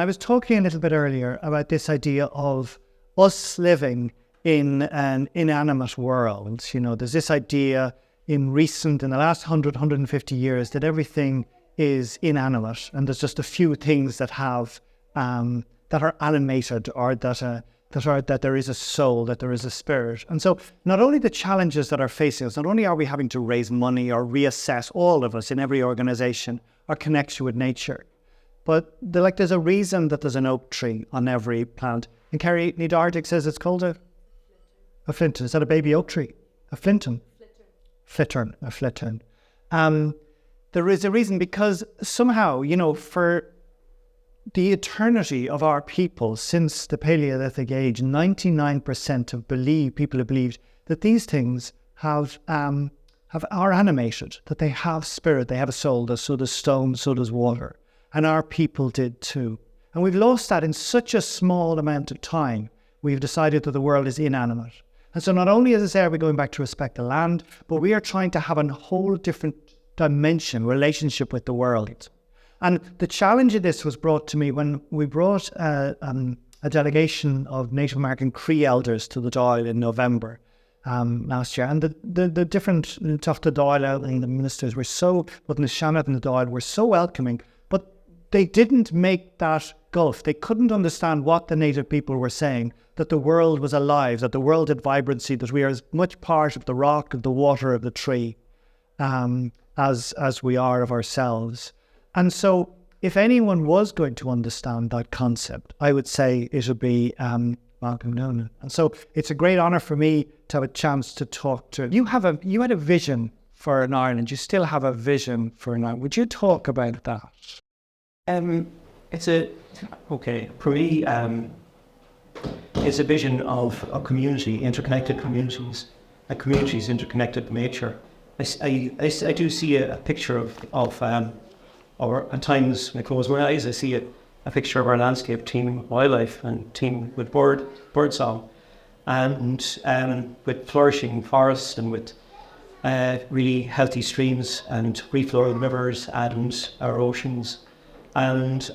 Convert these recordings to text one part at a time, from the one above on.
I was talking a little bit earlier about this idea of us living in an inanimate world. You know, there's this idea in the last 100, 150 years that everything is inanimate and there's just a few things that have, that are animated or that there is a soul, that there is a spirit. And so not only the challenges that are facing us, not only are we having to raise money or reassess, all of us in every organization, our connection with nature, but there's a reason that there's an oak tree on every plant. And Kerry Nedartic says it's called a flinton. Is that a baby oak tree? A flinton? Flittern. A flittern. There is a reason, because somehow, you know, for the eternity of our people since the Paleolithic age, 99% of people have believed that these things are animated, that they have spirit, they have a soul. So does stone, so does water. And our people did too. And we've lost that in such a small amount of time. We've decided that the world is inanimate. And so not only, as I say, are we going back to respect the land, but we are trying to have a whole different dimension, relationship with the world. And the challenge of this was brought to me when we brought a delegation of Native American Cree elders to the Dáil in November last year. And the different Tufta Dáil and the ministers were so, both in the Shannon and the Dáil, were so welcoming. They didn't make that gulf. They couldn't understand what the native people were saying, that the world was alive, that the world had vibrancy, that we are as much part of the rock, of the water, of the tree, as we are of ourselves. And so if anyone was going to understand that concept, I would say it would be Magan Noonan. And so it's a great honour for me to have a chance to talk to you. You had a vision for an Ireland. You still have a vision for an Ireland. Would you talk about that? For me, it's a vision of a community, interconnected communities, and communities interconnected with nature. I do see a picture or at times when I close my eyes, I see a picture of our landscape teeming with wildlife and teeming with bird song, and with flourishing forests and with really healthy streams and free-flowing rivers and our oceans. And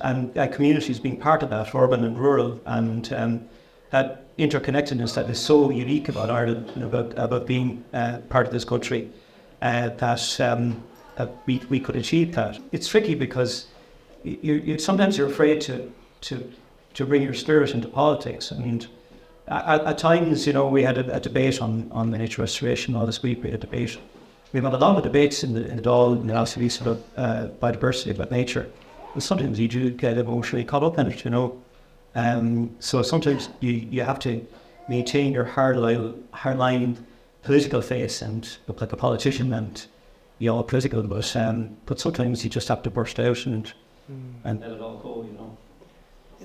communities being part of that, urban and rural, and that interconnectedness that is so unique about Ireland and about being part of this country, that we could achieve that. It's tricky because sometimes you're afraid to bring your spirit into politics. And at times, you know, we had a debate on the nature restoration all this week. We had a debate. We've had a lot of debates in the Dáil in the last few weeks about biodiversity, about nature. And sometimes you do get emotionally caught up in it, you know. So sometimes you have to maintain your hardline political face and look like a politician and be all political, but sometimes you just have to burst out and let it all go, you know.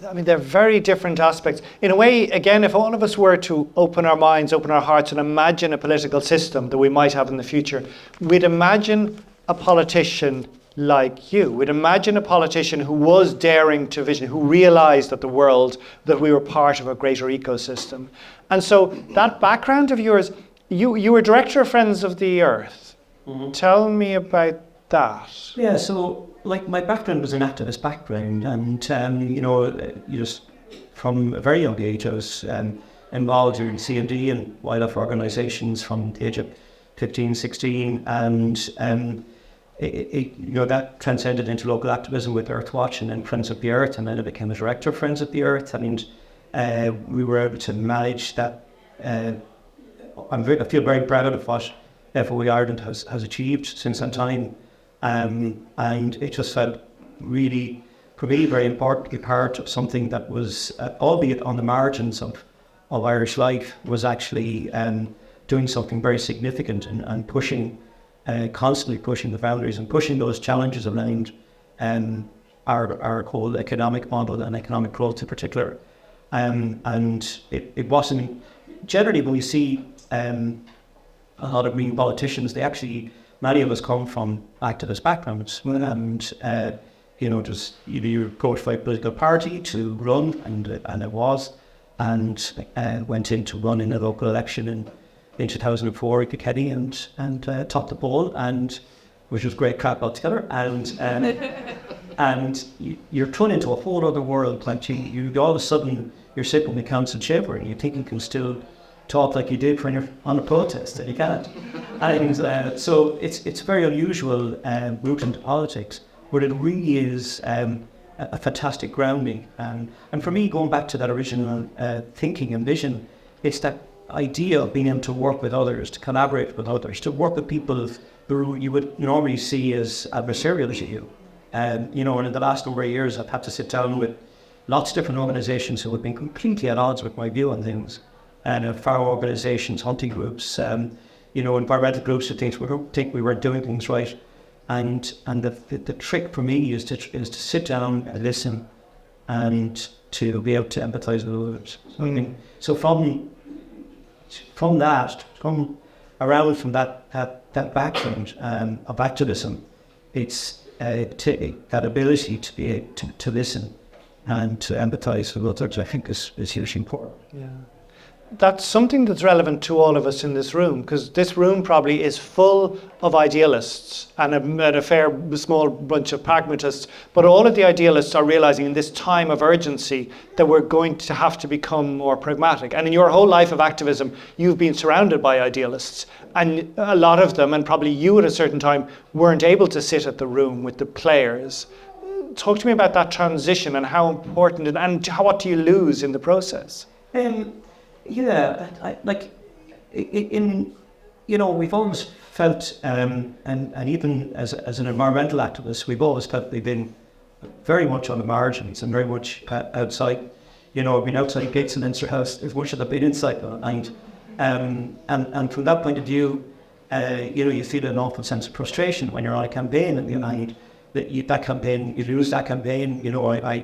I mean, they're very different aspects. In a way, again, if all of us were to open our minds, open our hearts and imagine a political system that we might have in the future, we'd imagine a politician like you. We'd imagine a politician who was daring to vision, who realised that that we were part of a greater ecosystem. And so that background of yours, you were director of Friends of the Earth. Mm-hmm. Tell me about that. Yeah, so like my background was an activist background, and you know, just from a very young age I was involved in CMD and wildlife organisations from the age of 15, 16, and you know, that transcended into local activism with Earthwatch and then Friends of the Earth, and then I became a director of Friends of the Earth. And we were able to manage that. I feel very proud of what FOE Ireland has achieved since that time, and it just felt really, for me, very important to be part of something that was, albeit on the margins of Irish life, was actually doing something very significant and pushing. Constantly pushing the boundaries and pushing those challenges around our whole economic model and economic growth in particular. And it wasn't, generally when we see a lot of green politicians, many of us come from activist backgrounds, and you know, just either you approached by a political party to run, and it was, and went in to run in a local election in 2004 in Kilkenny and topped the poll, and which was great crap altogether. And and you're thrown into a whole other world. Like you all of a sudden you're sitting in the council chamber and you think you can still talk like you did when you're on a protest, and you can't. And so it's a very unusual route into politics, but it really is a fantastic grounding. And for me, going back to that original thinking and vision, it's that idea of being able to work with others, to collaborate with others, to work with people who you would normally see as adversarial to you. And in the last number of years, I've had to sit down with lots of different organisations who have been completely at odds with my view on things. And farm organisations, hunting groups, environmental groups who think we were doing things right. And the trick for me is to sit down and listen and to be able to empathise with others. So from that, from that background of activism, it's that ability to be able to listen and to empathise with others, I think is hugely important. Yeah. That's something that's relevant to all of us in this room, because this room probably is full of idealists and a fair small bunch of pragmatists, but all of the idealists are realizing in this time of urgency that we're going to have to become more pragmatic. And in your whole life of activism, you've been surrounded by idealists, and a lot of them, and probably you at a certain time, weren't able to sit at the room with the players. Talk to me about that transition and how important and what do you lose in the process? Yeah, we've always felt, and even as an environmental activist, we've always felt we've been very much on the margins and very much outside. I've been outside gates in Leinster House as much as I've been inside them. And from that point of view, you feel an awful sense of frustration when you're on a campaign and that campaign, you lose that campaign. I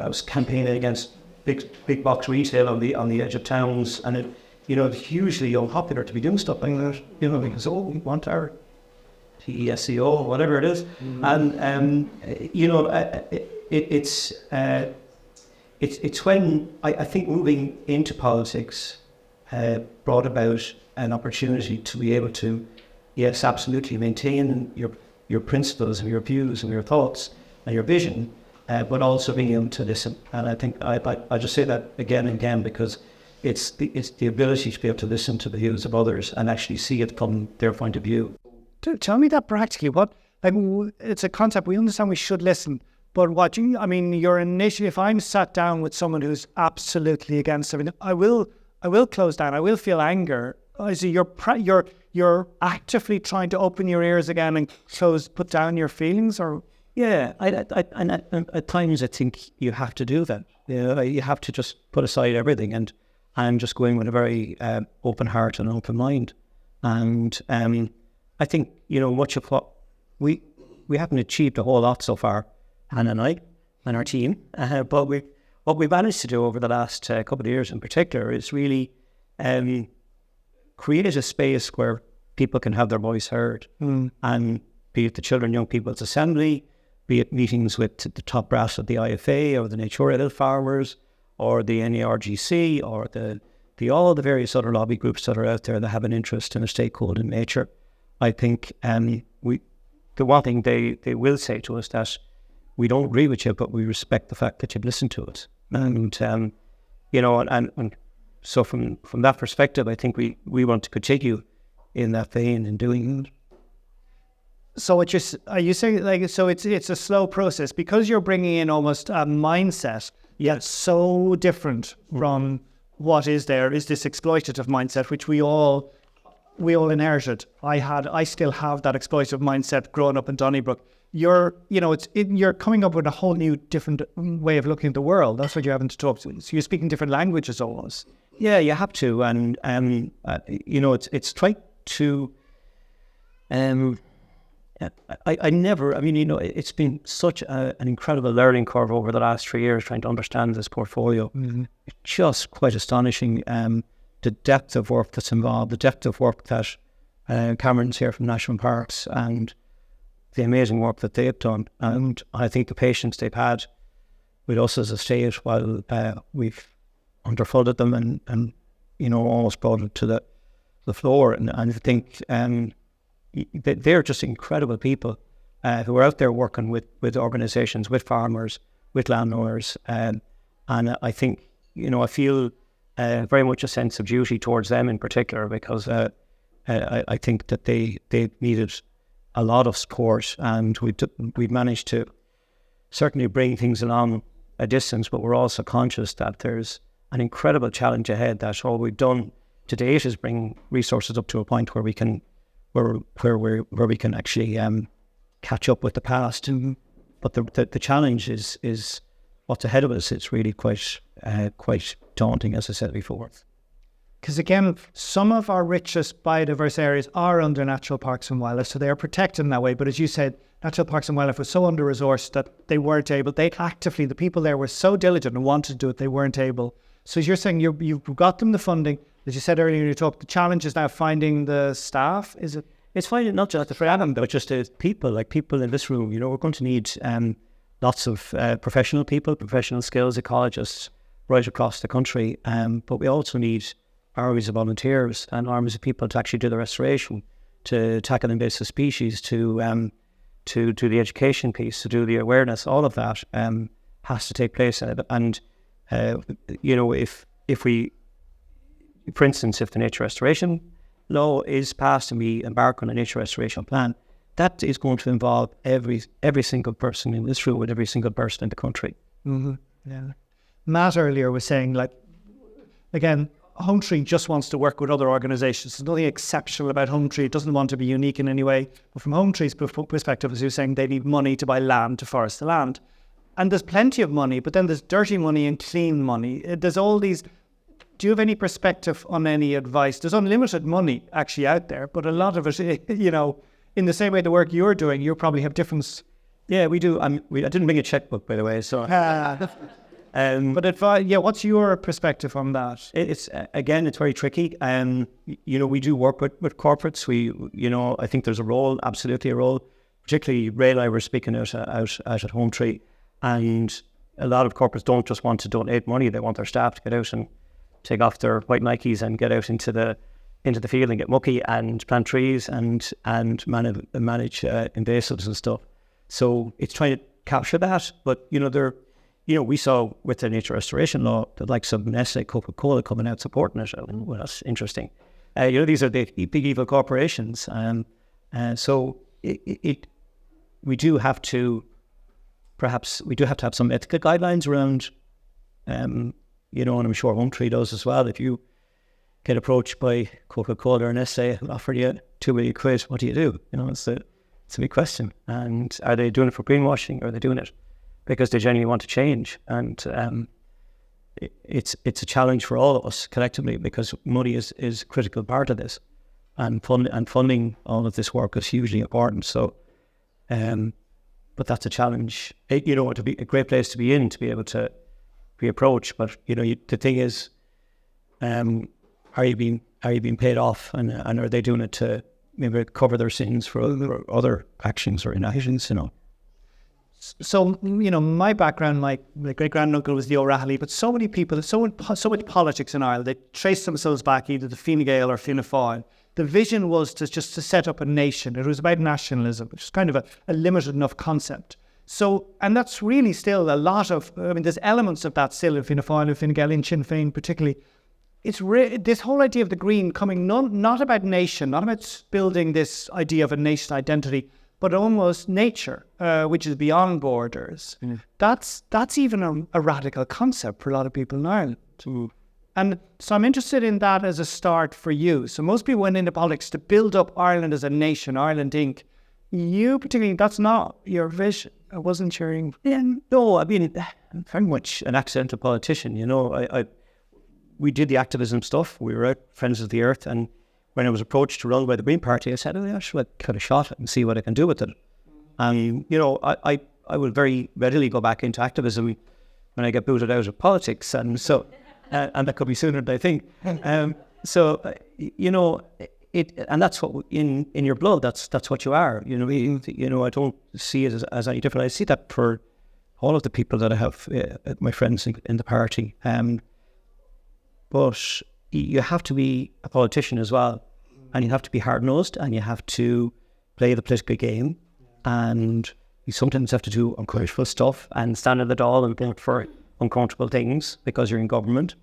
was campaigning against big box retail on the edge of towns, and it's hugely unpopular to be doing stuff like that, because we want our TESCO, whatever it is. And it's when I think moving into politics brought about an opportunity to be able to, yes, absolutely maintain your principles and your views and your thoughts and your vision, but also being able to listen. And I think I just say that again and again, because it's the ability to be able to listen to the views of others and actually see it from their point of view. Tell me that practically. It's a concept, we understand we should listen, but your initiative, if I'm sat down with someone who's absolutely against everything, I will close down, I will feel anger. So you're actively trying to open your ears again and put down your feelings, or? Yeah, at times I think you have to do that. You have to just put aside everything and just go in with a very open heart and open mind. And I think much of what we haven't achieved a whole lot so far, Hannah and I and our team, but what we managed to do over the last couple of years in particular is really create a space where people can have their voice heard, and be it the Children Young People's Assembly, be it meetings with the top brass of the IFA or the Nature farmers or the NARGC or all the various other lobby groups that are out there that have an interest in a stakeholder in nature. I think the one thing they will say to us that we don't agree with you, but we respect the fact that you've listened to us. And so from that perspective, I think we want to continue in that vein in doing it. So are you saying so it's a slow process because you're bringing in almost a mindset that's so different from what is this exploitative mindset, which we all inherited. I still have that exploitative mindset growing up in Donnybrook. You're coming up with a whole new different way of looking at the world. That's what you're having to talk to. So you're speaking different languages almost. Yeah, you have to, and it's trying to. It's been such an incredible learning curve over the last 3 years trying to understand this portfolio. Mm-hmm. It's just quite astonishing, the depth of work that's involved, the depth of work that Cameron's here from National Parks, and the amazing work that they've done. And I think the patience they've had with us as a state while we've underfunded them and almost brought it to the floor. And I think they're just incredible people who are out there working with organisations, with farmers, with landowners, and I think, I feel very much a sense of duty towards them in particular, because I think that they needed a lot of support, and we've managed to certainly bring things along a distance, but we're also conscious that there's an incredible challenge ahead, that all we've done to date is bring resources up to a point where we can actually catch up with the past. Mm-hmm. But the challenge is what's ahead of us. It's really quite daunting, as I said before. Because again, some of our richest biodiverse areas are under natural parks and wildlife, so they are protected in that way. But as you said, natural parks and wildlife was so under-resourced that they weren't able. The people there were so diligent and wanted to do it, they weren't able. So as you're saying, you've got them the funding. As you said earlier in your talk, the challenge is now finding the staff. Is it? It's finding not just the program, but just the people, like people in this room. We're going to need lots of professional people, professional skills, ecologists right across the country. But we also need armies of volunteers and armies of people to actually do the restoration, to tackle invasive species, to do the education piece, to do the awareness. All of that has to take place. And if we, for instance, if the nature restoration law is passed and we embark on a nature restoration plan, that is going to involve every single person in this room, with every single person in the country. Mm-hmm. Yeah. Matt earlier was saying, like, again, Home Tree just wants to work with other organisations. There's nothing exceptional about Home Tree. It doesn't want to be unique in any way. But from Home Tree's perspective, as you were saying, they need money to buy land, to forest the land. And there's plenty of money, but then there's dirty money and clean money. There's all these... Do you have any perspective on any advice? There's unlimited money actually out there, but a lot of it, in the same way the work you're doing, you probably have different... Yeah, we do. I didn't bring a checkbook, by the way, so... But what's your perspective on that? It's very tricky. We do work with corporates. I think there's absolutely a role, particularly Ray and I were speaking out at Home Tree, and a lot of corporates don't just want to donate money; they want their staff to get out and take off their white Nikes and get out into the field and get mucky and plant trees and manage invasives and stuff. So it's trying to capture that, but we saw with the nature restoration law the likes of Nestle, Coca-Cola coming out supporting it. Well, that's interesting. These are the big evil corporations, so we do have to have some ethical guidelines around, and I'm sure Home Tree does as well. If you get approached by Coca-Cola or Nestle and offer you £2 million, what do you do? It's a big question. And are they doing it for greenwashing, or are they doing it because they genuinely want to change? And it's a challenge for all of us collectively, because money is a critical part of this, and funding all of this work is hugely important. So, but that's a challenge. It would be a great place to be in, to be able to be approached. But the thing is, are you being paid off, and are they doing it to maybe cover their sins for other actions or inactions? So, my background, my great-granduncle was the O'Rahilly, but so many people, so much politics in Ireland, they trace themselves back either to Fine Gael or Fianna Fáil. The vision was to set up a nation. It was about nationalism, which is kind of a limited enough concept. So, and that's really still a lot of, there's elements of that still in Fianna Fáil and Fine Gael, in Sinn Féin particularly. It's this whole idea of the Green coming not about nation, not about building this idea of a nation identity, but almost nature, which is beyond borders. Mm. That's even a radical concept for a lot of people in Ireland. Mm. And so I'm interested in that as a start for you. So most people went into politics to build up Ireland as a nation, Ireland Inc. You particularly, that's not your vision. I wasn't sharing. Yeah, no, I'm very much an accidental politician. We did the activism stuff. We were out Friends of the Earth, and when I was approached to run by the Green Party, I said, I should cut a shot and see what I can do with it. And, I will very readily go back into activism when I get booted out of politics. And so, and that could be sooner than I think. And that's what in your blood, that's what you are. I don't see it as any different. I see that for all of the people that I have, my friends in the party. But you have to be a politician as well, and you have to be hard-nosed, and you have to play the political game. and you sometimes have to do uncomfortable stuff and stand in the door and vote for uncomfortable things because you're in government.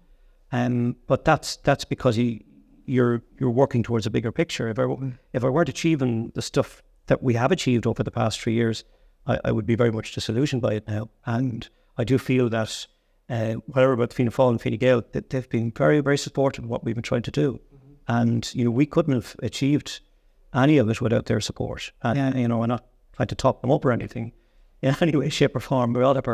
But that's because you're working towards a bigger picture. If I weren't achieving the stuff that we have achieved over the past 3 years, I would be very much disillusioned by it now. And I do feel that whatever about Fianna Fáil and Fine Gael, that they've been very, very supportive of what we've been trying to do. And, we couldn't have achieved any of it without their support. And, I'm not trying to top them up or anything in any way, shape or form. We all have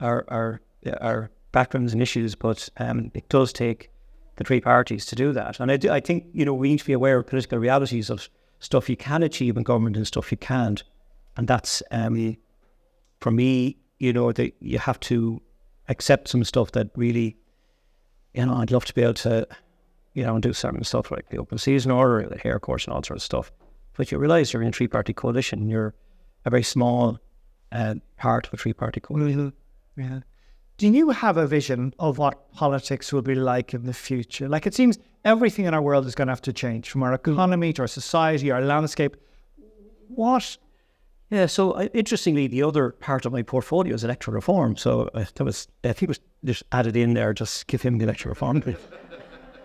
our backgrounds and issues, but it does take the three parties to do that. And I think, we need to be aware of political realities of stuff you can achieve in government and stuff you can't. And that's, for me, that you have to accept some stuff that really, I'd love to be able to, and do certain stuff like the open season order, the hair course and all sorts of stuff. But you realise you're in a three-party coalition. You're a very small part of a three-party coalition. Yeah. Do you have a vision of what politics will be like in the future? Like, it seems everything in our world is going to have to change, from our economy to our society, our landscape. What? Yeah, so interestingly, the other part of my portfolio is electoral reform. So I think it was just added in there, just give him the electoral reform.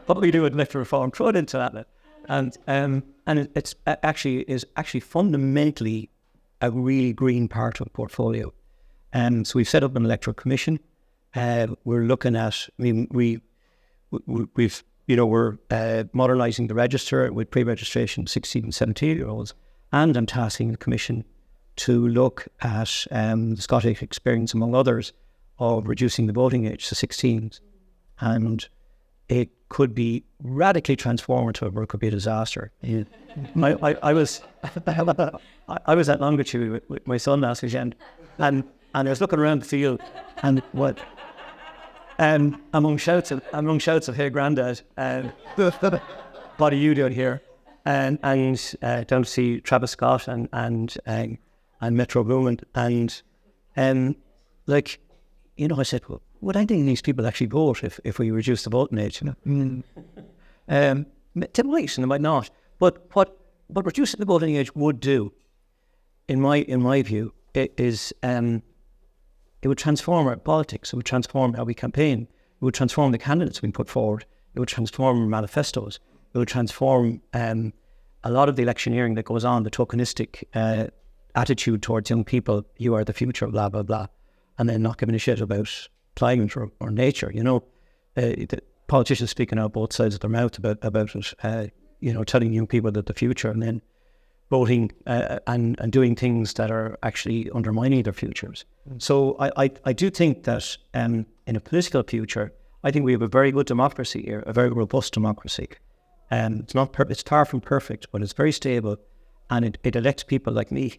What we do with electoral reform, throw it into that. And it's actually fundamentally a really green part of the portfolio. So we've set up an electoral commission. We're looking at, we're modernising the register with pre-registration 16 and 17-year-olds, and I'm tasking the commission to look at the Scottish experience, among others, of reducing the voting age to 16. And it could be radically transformative, or it could be a disaster. Yeah. I was at Longitude with my son last weekend, and I was looking around the field, and among shouts of "Hey, Grandad," what are you doing here? And down to see Travis Scott and Metro Boomin, and I said, well, would any of these people actually vote if we reduce the voting age? They might and they might not. But what reducing the voting age would do, in my view, is it would transform our politics. It would transform how we campaign. It would transform the candidates we put forward. It would transform our manifestos. It would transform a lot of the electioneering that goes on, the tokenistic attitude towards young people. You are the future, blah, blah, blah. And then not giving a shit about climate or nature. The politicians speaking out both sides of their mouth about it, telling young people that the future, and then voting and doing things that are actually undermining their futures. So I do think that in a political future, I think we have a very good democracy here, a very robust democracy. It's far from perfect, but it's very stable, and it elects people like me.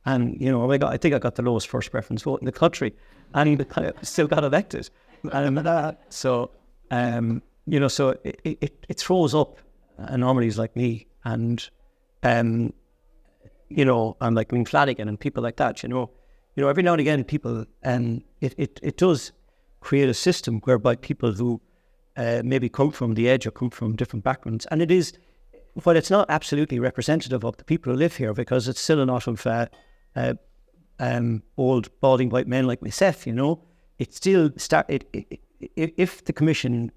And I think I got the lowest first preference vote in the country, and I still got elected. So it throws up anomalies like me, and and like Flanagan and people like that. Every now and again, people, it does create a system whereby people who maybe come from the edge or come from different backgrounds, and it's not absolutely representative of the people who live here, because it's still a lot of old balding white men like myself. It still if the commission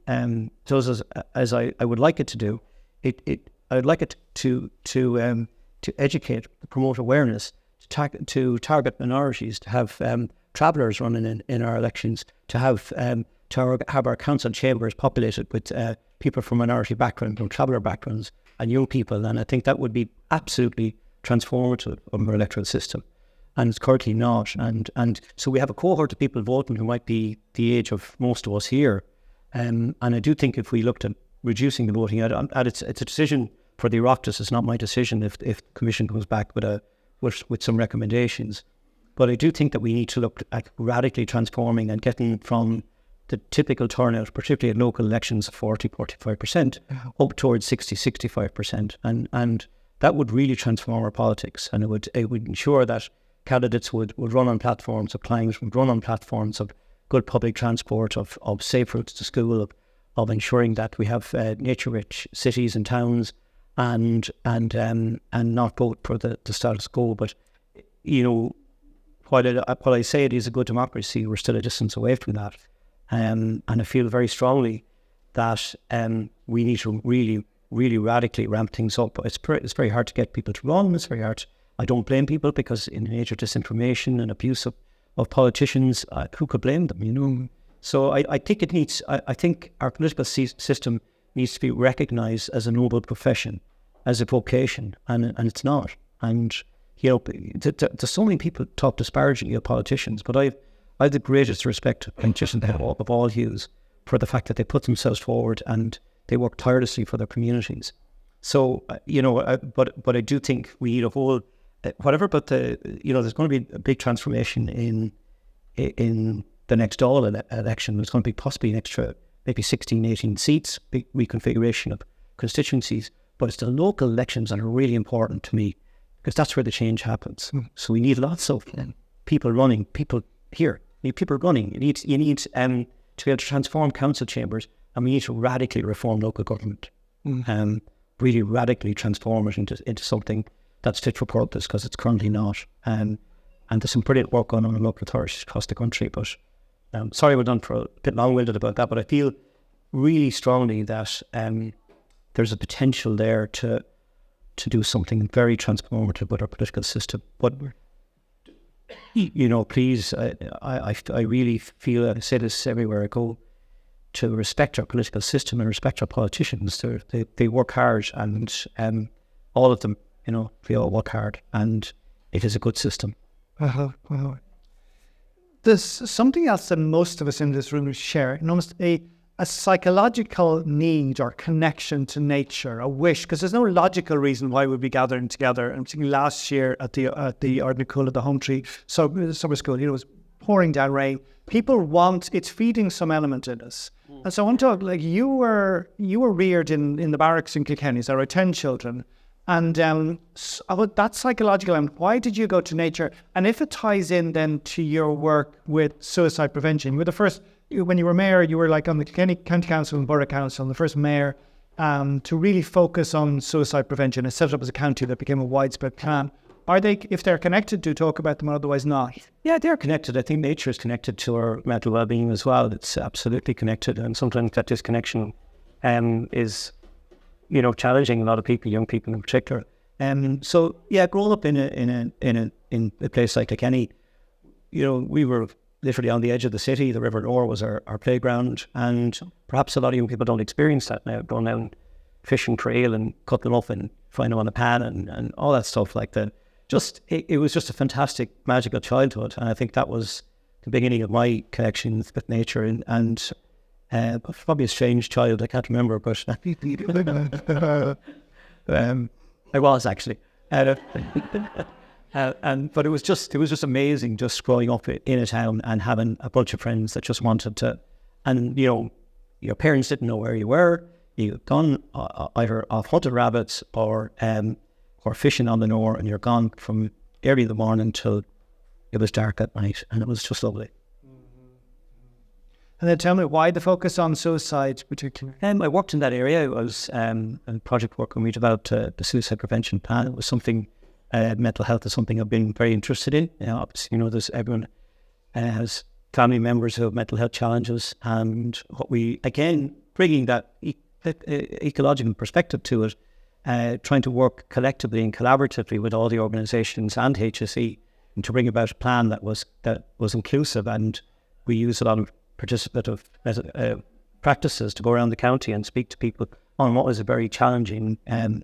does as I would like it to do, I would like it to educate, to promote awareness, to target minorities, to have travellers running in our elections, to have our council chambers populated with people from minority backgrounds, from traveller backgrounds, and young people. And I think that would be absolutely transformative of our electoral system. And it's currently not. And so we have a cohort of people voting who might be the age of most of us here. And I do think if we looked at reducing the voting age, and it's a decision for the Oireachtas. It's not my decision if the Commission comes back with some recommendations. But I do think that we need to look at radically transforming and getting from the typical turnout, particularly at local elections, of 40-45%, up towards 60-65%. And that would really transform our politics, and it would ensure that candidates would run on platforms of climate, would run on platforms of good public transport, of safe routes to school, of ensuring that we have nature-rich cities and towns, and not vote for the status quo. But while I say it is a good democracy, we're still a distance away from that. And I feel very strongly that we need to really, really radically ramp things up. It's very hard to get people to run. It's very hard. I don't blame people, because in the age of disinformation and abuse of politicians, who could blame them, So I think it needs, I think our political system needs to be recognised as a noble profession, as a vocation, and it's not. And, there's so many people talk disparagingly of politicians, but I have the greatest respect for politicians of all hues, for the fact that they put themselves forward and they work tirelessly for their communities. So, but I do think we need a whole, whatever, but there's going to be a big transformation in the next Dáil election. There's going to be possibly an extra, maybe 16, 18 seats, big reconfiguration of constituencies, but it's the local elections that are really important to me, because that's where the change happens. So we need lots of people running, people here, you need people running. You need to be able to transform council chambers, and we need to radically reform local government. Really radically transform it into something that's fit for purpose, because it's currently not. And there's some brilliant work going on in local authorities across the country. But sorry we're done for a bit long-winded about that, but I feel really strongly that there's a potential there to do something very transformative with our political system. But please, I really feel, and I say this everywhere I go, to respect our political system and respect our politicians. They work hard, and all of them, they all work hard, and it is a good system. There's something else that most of us in this room share, almost a psychological need or connection to nature, a wish, because there's no logical reason why we'd be gathering together. And particularly last year at the Ardnacool at the Home Tree summer school, it was pouring down rain. People it's feeding some element in us. And so I want to talk, like, you were reared in the barracks in Kilkenny. There were 10 children. And about that psychological element, why did you go to nature? And if it ties in then to your work with suicide prevention, you were the first, when you were mayor, you were like on the Kilkenny County Council and Borough Council, the first mayor to really focus on suicide prevention. It's set up as a county that became a widespread plan. Are they, if they're connected, do talk about them, otherwise not? Yeah, they're connected. I think nature is connected to our mental well-being as well. It's absolutely connected, and sometimes that disconnection is, challenging a lot of people, young people in particular. So yeah, growing up in a place like Kilkenny, we were literally on the edge of the city. The River Nore was our playground, and perhaps a lot of young people don't experience that now, going out and fishing for eel and cut them up and find them on the pan and all that stuff like that. It was just a fantastic, magical childhood, and I think that was the beginning of my connection with nature. And probably a strange child, I can't remember, but I was actually. But it was just amazing, just growing up in a town and having a bunch of friends that just wanted to, and your parents didn't know where you were. You'd gone either off hunting rabbits or fishing on the Nore, and you're gone from early in the morning till it was dark at night, and it was just lovely. And then tell me, why the focus on suicide particularly? I worked in that area. I was in project work when we developed the suicide prevention plan. It was something, mental health is something I've been very interested in. Obviously, there's everyone has family members who have mental health challenges, and what we, again, bringing that ecological perspective to it, trying to work collectively and collaboratively with all the organisations and HSE, and to bring about a plan that was inclusive. And we use a lot of participative practices to go around the county and speak to people on what was a very challenging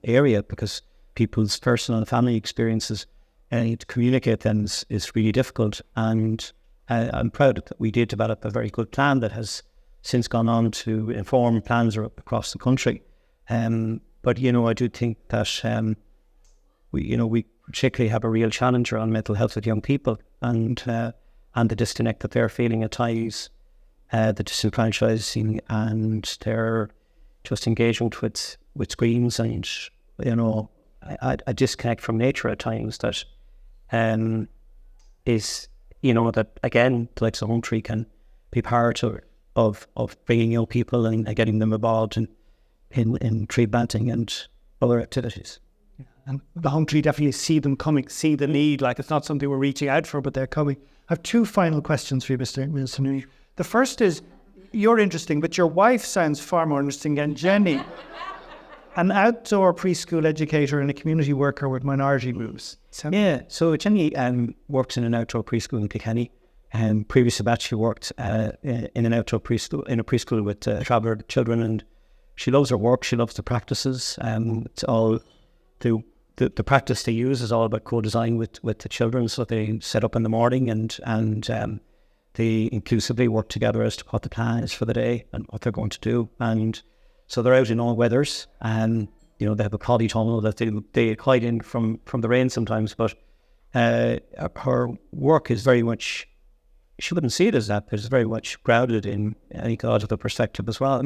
area, because people's personal and family experiences to communicate them is really difficult. And I'm proud that we did develop a very good plan that has since gone on to inform plans across the country. But I do think that we particularly have a real challenge around mental health with young people, and the disconnect that they're feeling at times, the disenfranchising, and their just engagement with screens, and a disconnect from nature at times that is that, again, the likes of Home Tree can be part of bringing young people and getting them involved in tree planting and other activities. And the home tree definitely see them coming, see the need. Like, it's not something we're reaching out for, but they're coming. I have two final questions for you, Mr. Noonan. The first is, you're interesting, but your wife sounds far more interesting than Jenny. An outdoor preschool educator and a community worker with minority groups. Yeah, so Jenny works in an outdoor preschool in Kilkenny. Previous to that, she worked in an outdoor preschool, in a preschool with traveller children, and she loves her work. She loves the practices. It's all the practice they use is all about co-design with the children. So they set up in the morning and they inclusively work together as to what the plan is for the day and what they're going to do. And so they're out in all weathers, and they have a polytunnel that they hide in from the rain sometimes. But her work is very much, she wouldn't see it as that, but it's very much grounded in an ecological perspective as well.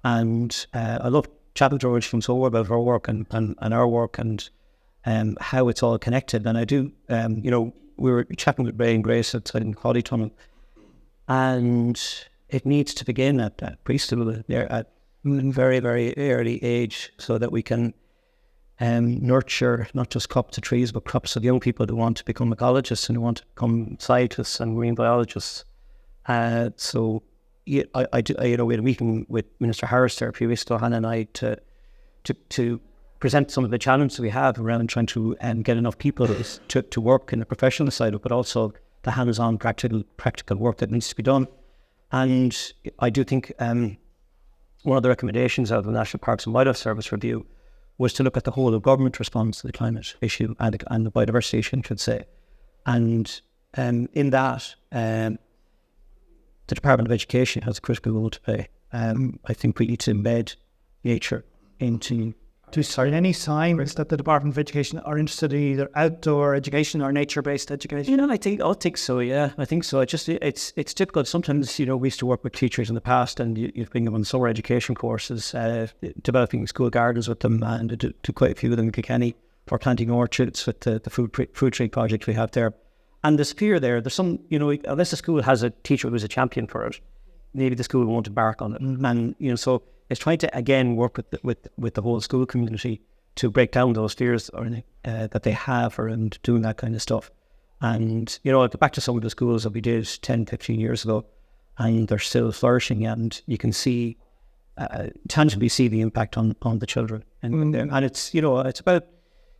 And I love chatting to her when she comes over about her work and our work and how it's all connected. And I do, we were chatting with Ray and Grace outside in the polytunnel, and it needs to begin at preschool at a very, very early age, so that we can nurture not just crops of trees, but crops of young people who want to become ecologists and who want to become scientists and marine biologists. So yeah, I do. We had a meeting with Minister Harris there a few weeks ago, Hannah and I, to present some of the challenges we have around trying to get enough people to work in the professional side of it, but also the hands-on practical work that needs to be done. And I do think one of the recommendations of the National Parks and Wildlife Service review was to look at the whole of government response to the climate issue and the biodiversity issue, I should say. And in that, the Department of Education has a critical role to play. I think we need to embed nature into... Any signs that the Department of Education are interested in either outdoor education or nature-based education? I think so. Yeah, I think so. It's difficult. Sometimes, we used to work with teachers in the past, and you bring them on summer education courses, developing school gardens with them, and to quite a few of them in Kilkenny for planting orchards with the fruit tree project we have there. And there's fear there. There's some, unless the school has a teacher who's a champion for it, maybe the school won't embark on it. And so it's trying to again work with the whole school community to break down those fears that they have around doing that kind of stuff. And I'll go back to some of the schools that we did 10, 15 years ago, and they're still flourishing, and you can see tangibly see the impact on the children. And it's it's about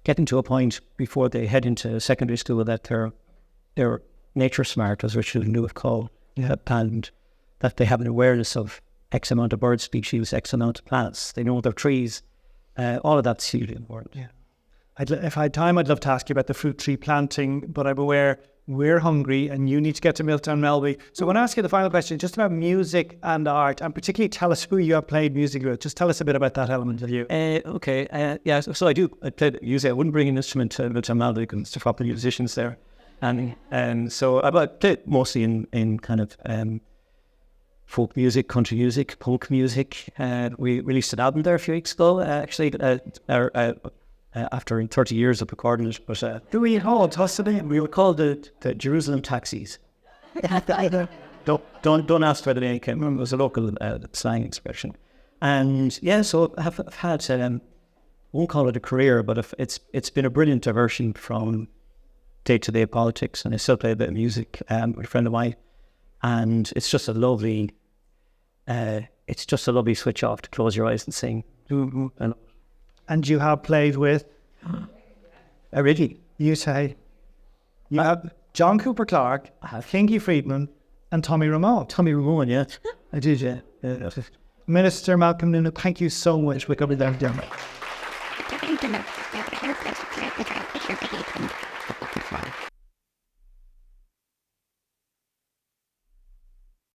getting to a point before they head into secondary school that they're nature smart, as Richard knew of called, and that they have an awareness of X amount of bird species, X amount of plants. They know their trees. All of that's hugely important. Yeah. If I had time, I'd love to ask you about the fruit tree planting, but I'm aware we're hungry and you need to get to Milltown Melby. So I want to ask you the final question, just about music and art, and particularly tell us who you have played music with. Just tell us a bit about that element of you. Okay. So I played music. I wouldn't bring an instrument to Milltown Melby because there's proper musicians there. And so I played mostly in kind of folk music, country music, punk music. We released an album there a few weeks ago, actually, after 30 years of recording it. But Who were you called? What's the name? we were called the Jerusalem Taxis. Don't ask where the name came from. It was a local slang expression. And yeah, so I've had, won't call it a career, but it's been a brilliant diversion from day-to-day politics, and I still play a bit of music with a friend of mine. And it's just a lovely switch off to close your eyes and sing. And you have played with? Really? You say? You have John Cooper Clarke, Kingy Friedman, and Tommy Ramone. Tommy Ramone, yeah. I did, yeah. Minister Malcolm Noonan, thank you so much for coming down to Dermot.